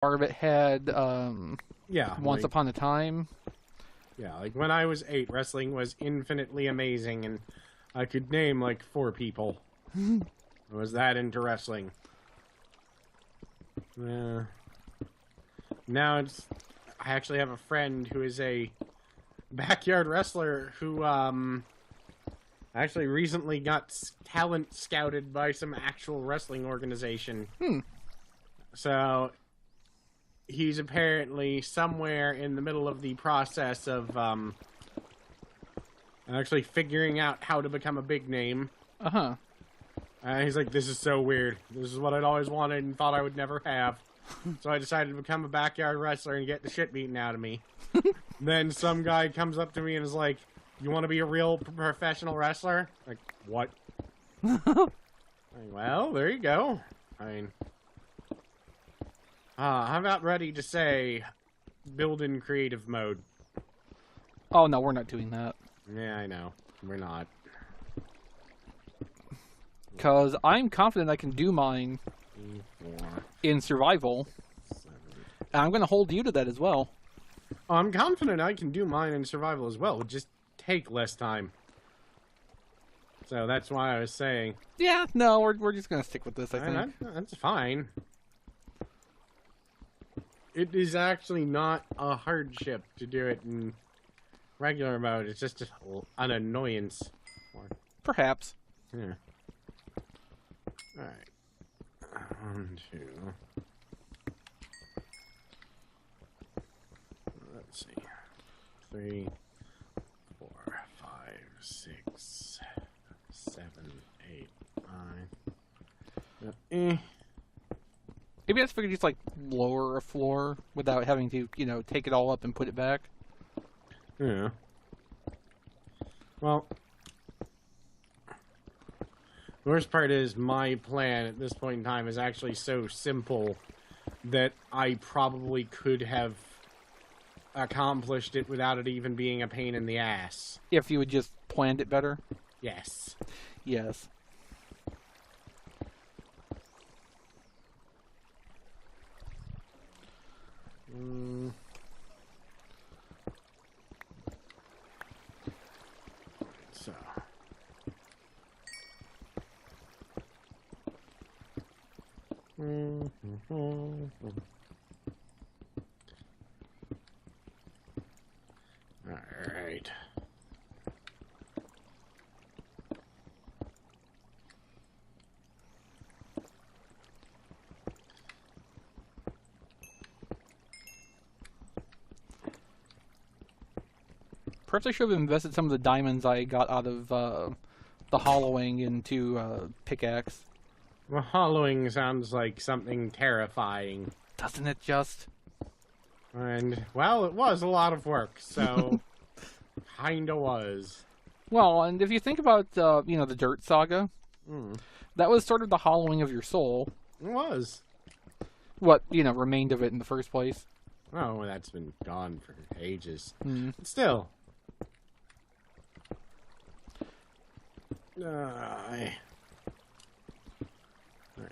Barbet had Yeah, Once like, Upon a Time. yeah, like when I was 8, wrestling was infinitely amazing, and I could name like 4 people. I was that into wrestling. Now I actually have a friend who is a backyard wrestler who actually recently got talent scouted by some actual wrestling organization. So he's apparently somewhere in the middle of the process of actually figuring out how to become a big name. Uh-huh. He's like, this is so weird. This is what I'd always wanted and thought I would never have. So I decided to become a backyard wrestler and get the shit beaten out of me. Then some guy comes up to me and is like, you want to be a real professional wrestler? Like, what? Like, well, there you go. I mean, I'm about ready to say build in creative mode. Oh, no, we're not doing that. Yeah, I know. We're not. Because I'm confident I can do mine 4, in survival. 7. And I'm going to hold you to that as well. I'm confident I can do mine in survival as well. It would just take less time. So that's why I was saying. Yeah, no, we're just going to stick with this, I think. That's fine. It is actually not a hardship to do it in regular mode. It's just an annoyance. Perhaps. Yeah. Alright. 1, 2. Let's see. 3, 4, 5, 6, 7, 8, 9. Maybe I just figured just, like, lower a floor without having to, take it all up and put it back. Yeah. Well, the worst part is my plan at this point in time is actually so simple that I probably could have accomplished it without it even being a pain in the ass. If you had just planned it better. Yes. Yes. So. Alright. Perhaps I should have invested some of the diamonds I got out of the hollowing into pickaxe. Well, hollowing sounds like something terrifying. Doesn't it just? And, well, it was a lot of work, so kinda was. Well, and if you think about, the Dirt Saga, that was sort of the hollowing of your soul. It was. What, remained of it in the first place. Oh, that's been gone for ages. Mm. But still. Alright,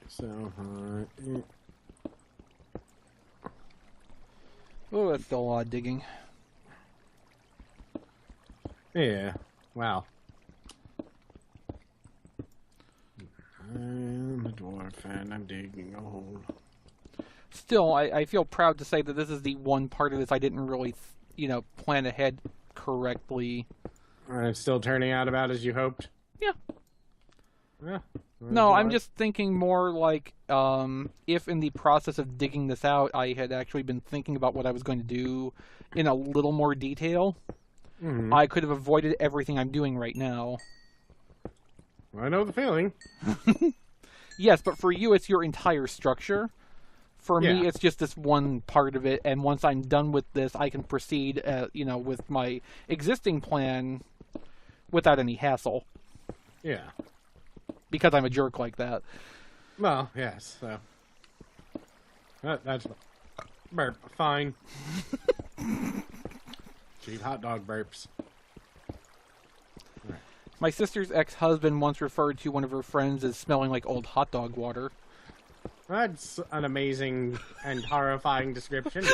so, Oh, that's still a lot of digging. yeah, wow. I'm a dwarf and I'm digging a hole. Still, I feel proud to say that this is the one part of this I didn't really, plan ahead correctly. It's still turning out about as you hoped? Yeah. Yeah. No, I'm just thinking more like, if in the process of digging this out, I had actually been thinking about what I was going to do in a little more detail, I could have avoided everything I'm doing right now. I know the feeling. Yes, but for you, it's your entire structure. For me, Yeah. it's just this one part of it, and once I'm done with this, I can proceed, with my existing plan without any hassle. Yeah. Because I'm a jerk like that. Well, yes, so. That's... Burp. Fine. Cheap hot dog burps. Right. My sister's ex-husband once referred to one of her friends as smelling like old hot dog water. That's an amazing and horrifying description.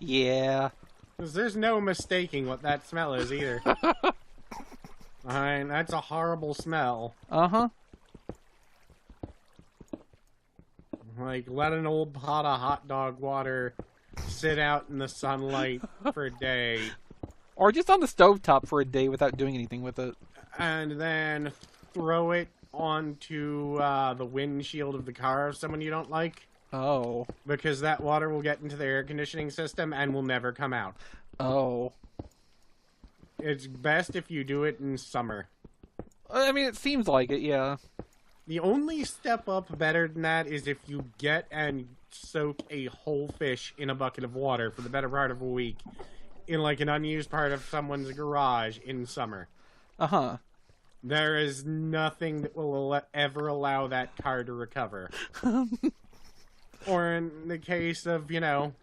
Yeah. 'Cause there's no mistaking what that smell is either. I mean, that's a horrible smell. Uh-huh. Like, let an old pot of hot dog water sit out in the sunlight for a day. Or just on the stovetop for a day without doing anything with it. And then throw it onto the windshield of the car of someone you don't like. Oh. Because that water will get into the air conditioning system and will never come out. Oh. It's best if you do it in summer. I mean, it seems like it, yeah. The only step up better than that is if you get and soak a whole fish in a bucket of water for the better part of a week in like an unused part of someone's garage in summer. Uh-huh. There is nothing that will ever allow that car to recover. Or in the case of, you know,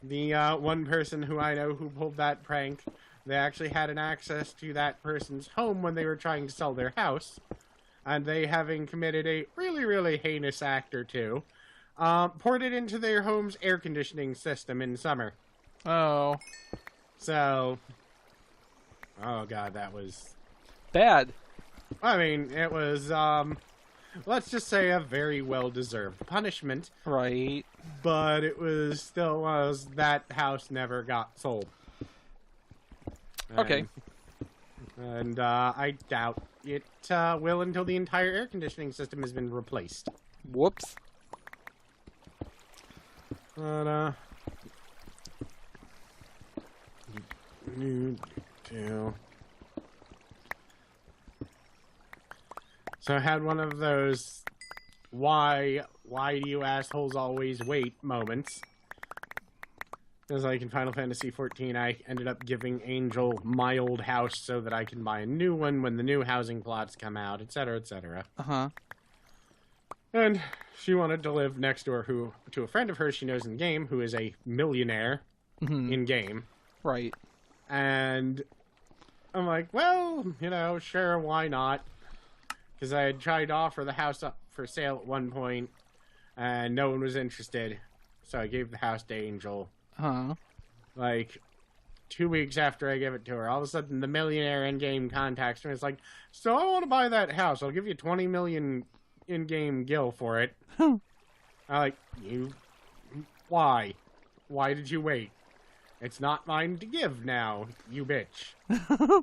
the one person who I know who pulled that prank, they actually had an access to that person's home when they were trying to sell their house. And they, having committed a really, really heinous act or two, poured it into their home's air conditioning system in summer. Oh. So, oh god, that was... Bad. I mean, it was, let's just say a very well-deserved punishment. Right. But it was still that house never got sold. Okay. And I doubt it will until the entire air conditioning system has been replaced. Whoops. But, So I had one of those why do you assholes always wait moments. Because like in Final Fantasy XIV, I ended up giving Angel my old house so that I can buy a new one when the new housing plots come out, etc., etc. Uh-huh. And she wanted to live next door to a friend of hers she knows in game who is a millionaire in game. Right. And I'm like, well, you know, sure, why not? Because I had tried to offer the house up for sale at one point, and no one was interested. So I gave the house to Angel. Huh. Like, 2 weeks after I gave it to her, all of a sudden the millionaire in-game contacts me. It's like, so I want to buy that house. I'll give you 20 million in-game gil for it. I'm like, why? Why did you wait? It's not mine to give now, you bitch. I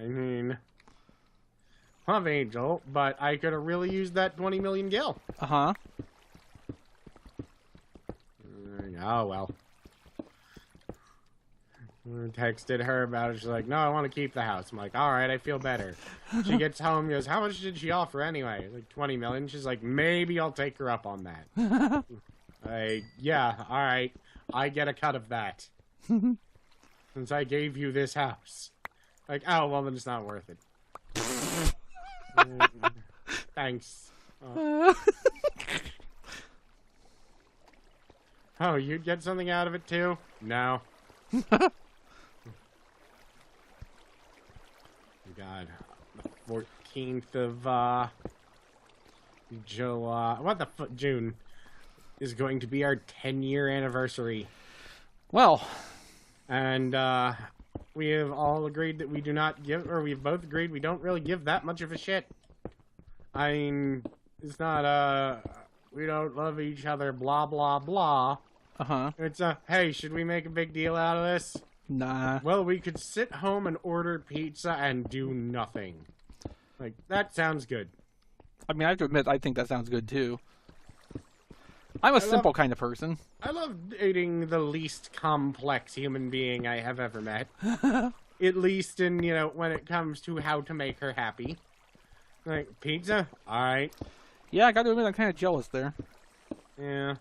mean, love Angel, but I could have really used that 20 million gil. Uh-huh. Oh, well. I texted her about it. She's like, no, I want to keep the house. I'm like, all right, I feel better. She gets home, goes, how much did she offer anyway? Like 20 million. She's like, maybe I'll take her up on that. Yeah, all right. I get a cut of that. Since I gave you this house. Like, oh, well, then it's not worth it. Thanks. Oh, you'd get something out of it too? No. God. The 14th of, July. June is going to be our 10-year anniversary. Well. And, we have all agreed that we do not give, or we've both agreed we don't really give that much of a shit. I mean, it's not, we don't love each other, blah, blah, blah. Uh-huh. It's hey, should we make a big deal out of this? Nah. Well, we could sit home and order pizza and do nothing. Like, that sounds good. I mean, I have to admit, I think that sounds good, too. I'm a simple kind of person. I love dating the least complex human being I have ever met. At least in, you know, when it comes to how to make her happy. Like, pizza? Alright. Yeah, I gotta admit, I'm kind of jealous there. Yeah.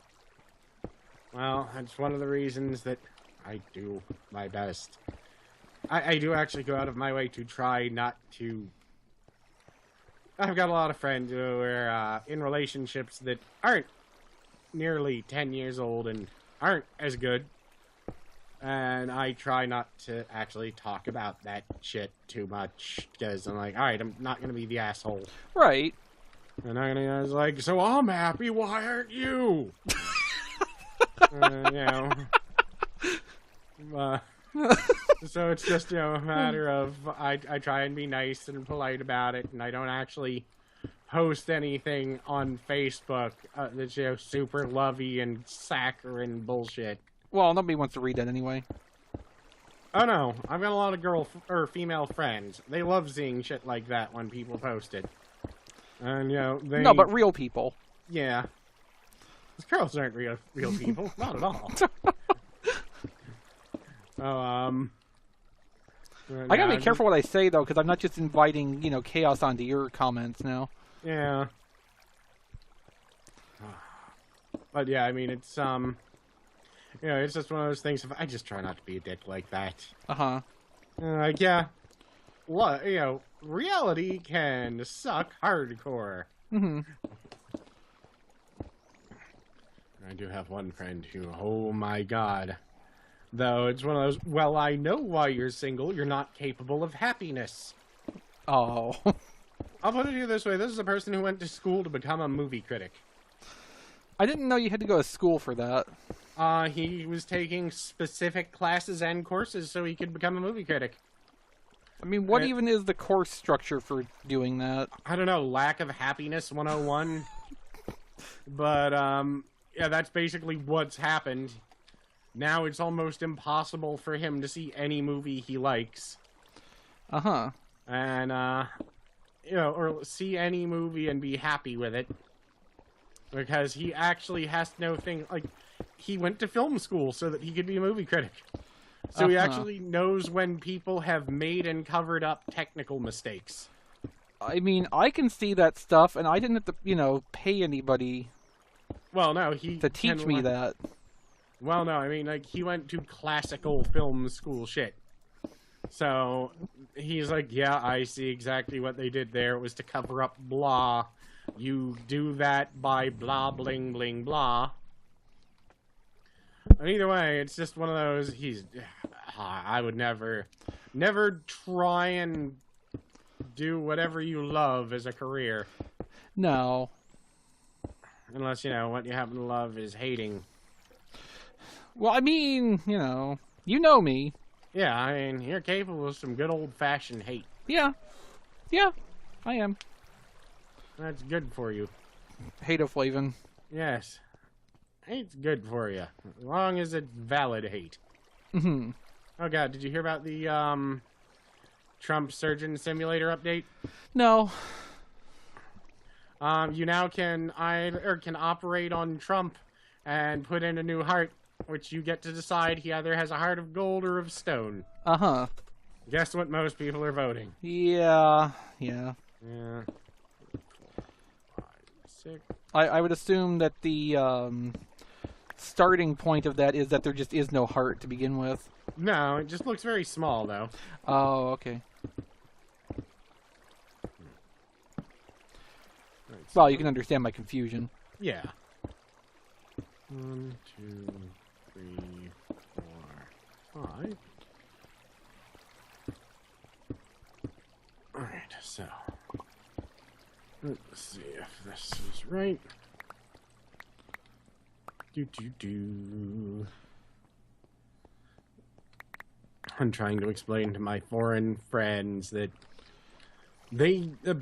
Well, that's one of the reasons that I do my best. I do actually go out of my way to try not to... I've got a lot of friends who are in relationships that aren't nearly 10 years old and aren't as good. And I try not to actually talk about that shit too much. Because I'm like, alright, I'm not going to be the asshole. Right. And I was like, so I'm happy, why aren't you? You know. So it's just, a matter of I try and be nice and polite about it, and I don't actually post anything on Facebook that's, super lovey and saccharine bullshit. Well, nobody wants to read that anyway. Oh no, I've got a lot of female friends. They love seeing shit like that when people post it. And, they... No, but real people. Yeah. These girls aren't real people. Not at all. I gotta be careful what I say, though, because I'm not just inviting, chaos onto your comments now. Yeah. But yeah, I mean, it's, it's just one of those things. I just try not to be a dick like that. Uh-huh. Yeah. Well, reality can suck hardcore. Mm-hmm. I do have one friend who, oh my god. Though it's one of those, well, I know why you're single. You're not capable of happiness. Oh. I'll put it to you this way. This is a person who went to school to become a movie critic. I didn't know you had to go to school for that. He was taking specific classes and courses so he could become a movie critic. I mean, what even is the course structure for doing that? I don't know, lack of happiness 101. But, yeah, that's basically what's happened. Now it's almost impossible for him to see any movie he likes. Uh-huh. And, or see any movie and be happy with it. Because he actually has to know things, like, he went to film school so that he could be a movie critic. So he actually knows when people have made and covered up technical mistakes. I mean, I can see that stuff, and I didn't have to, pay anybody to teach me that. Well, no, I mean, like, he went to classical film school shit. So he's like, yeah, I see exactly what they did there. It was to cover up blah. You do that by blah, bling, bling, blah. And either way, it's just one of those, I would never try and do whatever you love as a career. No. Unless, what you happen to love is hating. Well, I mean, you know me. Yeah, I mean, you're capable of some good old-fashioned hate. Yeah. Yeah, I am. That's good for you. Hate-o-flavin. Yes. Hate's good for you, as long as it's valid hate. Mm-hmm. Oh god, did you hear about the Trump Surgeon Simulator update? No. You now can operate on Trump and put in a new heart, which you get to decide he either has a heart of gold or of stone. Uh-huh. Guess what most people are voting? Yeah. Yeah. 4, 5, 6. I would assume that the starting point of that is that there just is no heart to begin with. No, it just looks very small, though. Oh, okay. Right, well, you can understand my confusion. Yeah. 1, 2, 3, 4, 5. Alright, so. Let's see if this is right. I'm trying to explain to my foreign friends that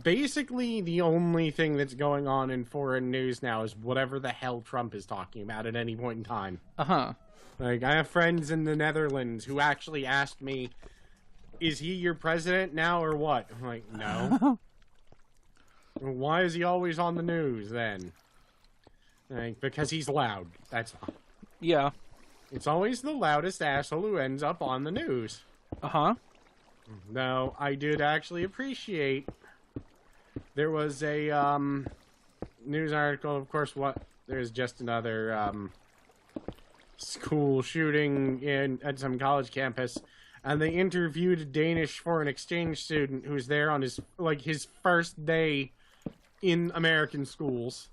basically the only thing that's going on in foreign news now is whatever the hell Trump is talking about at any point in time. Uh-huh. Like, I have friends in the Netherlands who actually asked me, is he your president now or what? I'm like, no. Why is he always on the news then? Like, because he's loud. That's all. Yeah. It's always the loudest asshole who ends up on the news. Uh-huh. Now, I did actually appreciate there was a news article, of course, there's just another school shooting at some college campus, and they interviewed a Danish foreign exchange student who's there on his first day in American schools.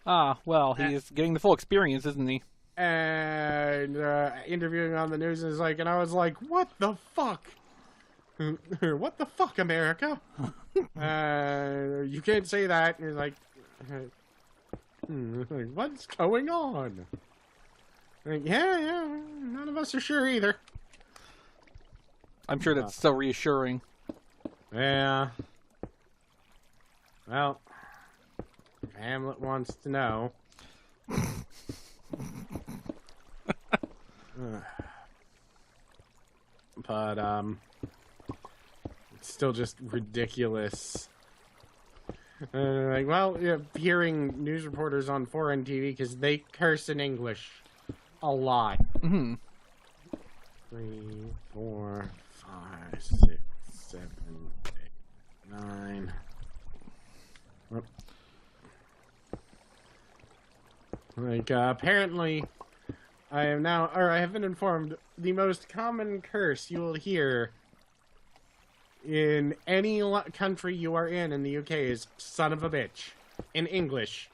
Ah, well, he's getting the full experience, isn't he? And interviewing on the news, and I was like, what the fuck? What the fuck, America? You can't say that. And you're like, what's going on? Like, yeah, none of us are sure either. I'm sure that's so reassuring. Yeah. Well, Hamlet wants to know. But, it's still just ridiculous. Like, well, yeah, hearing news reporters on foreign TV because they curse in English a lot. 3, 4, 5, 6, 7, 8, 9. Whoop. Like, apparently, I have been informed the most common curse you will hear in any country you are in the UK is son of a bitch in English.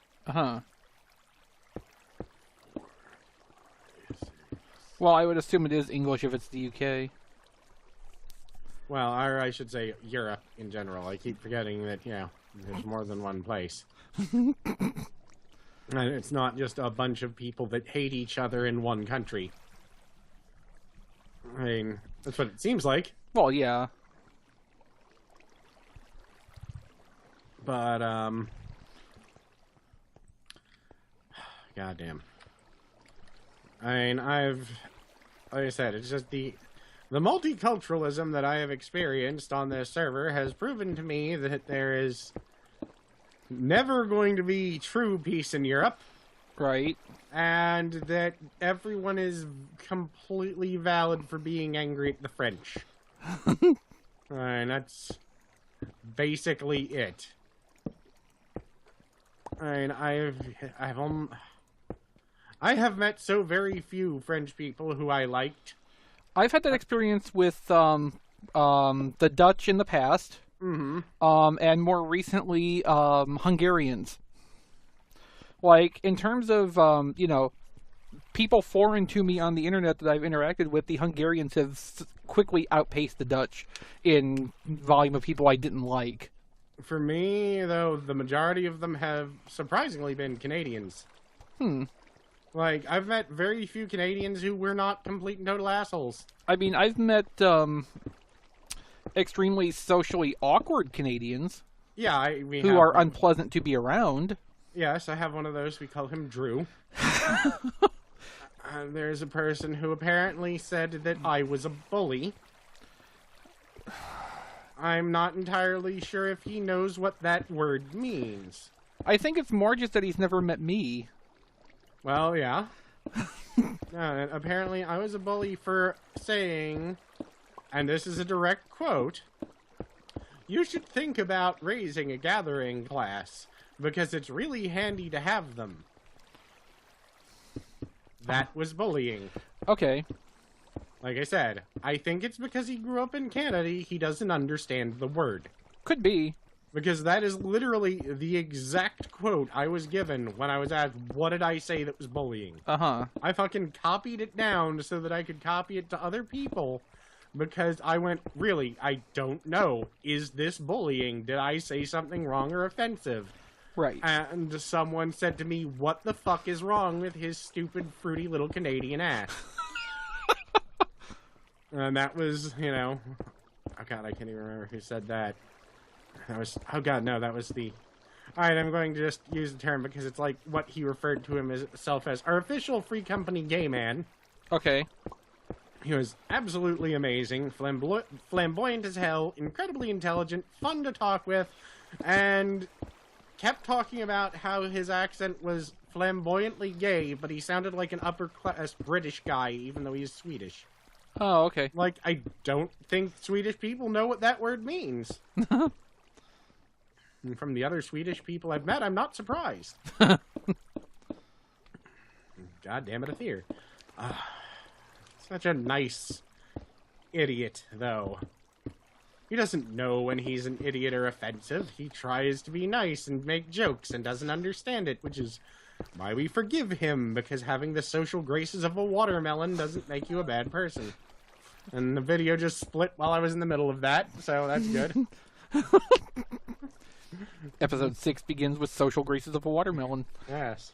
Well, I would assume it is English if it's the UK. Well, or I should say Europe in general. I keep forgetting that, there's more than one place. And it's not just a bunch of people that hate each other in one country. I mean, that's what it seems like. Well, yeah. But, goddamn. I mean, like I said, it's just the multiculturalism that I have experienced on this server has proven to me that there is never going to be true peace in Europe. Right. And that everyone is completely valid for being angry at the French. And that's basically it. I mean, I have met so very few French people who I liked. I've had that experience with the Dutch in the past, and more recently Hungarians. Like, in terms of people foreign to me on the internet that I've interacted with, the Hungarians have quickly outpaced the Dutch in volume of people I didn't like. For me, though, the majority of them have surprisingly been Canadians. Like, I've met very few Canadians who were not complete and total assholes. I mean, I've met extremely socially awkward Canadians. Yeah, who are unpleasant to be around. Yes, I have one of those. We call him Drew. There's a person who apparently said that I was a bully. I'm not entirely sure if he knows what that word means. I think it's more just that he's never met me. Well, yeah. Apparently I was a bully for saying, and this is a direct quote, "You should think about raising a gathering class, because it's really handy to have them." That was bullying. Okay. Like I said, I think it's because he grew up in Canada, he doesn't understand the word. Could be. Because that is literally the exact quote I was given when I was asked, what did I say that was bullying? I fucking copied it down so that I could copy it to other people. Because I went, really, I don't know. Is this bullying? Did I say something wrong or offensive? Right. And someone said to me, what the fuck is wrong with his stupid, fruity little Canadian ass? And that was, oh god, I can't even remember who said that. That was, oh god, no, that was the... Alright, I'm going to just use the term because it's like what he referred to himself as, our official Free Company gay man. Okay. He was absolutely amazing, flamboyant as hell, incredibly intelligent, fun to talk with, and kept talking about how his accent was flamboyantly gay, but he sounded like an upper-class British guy, even though he's Swedish. Oh, okay. Like, I don't think Swedish people know what that word means. And from the other Swedish people I've met, I'm not surprised. God damn it, Aether. Such a nice idiot, though. He doesn't know when he's an idiot or offensive. He tries to be nice and make jokes and doesn't understand it, which is why we forgive him, because having the social graces of a watermelon doesn't make you a bad person. And the video just split while I was in the middle of that, so that's good. Episode 6 begins with social graces of a watermelon. Yes.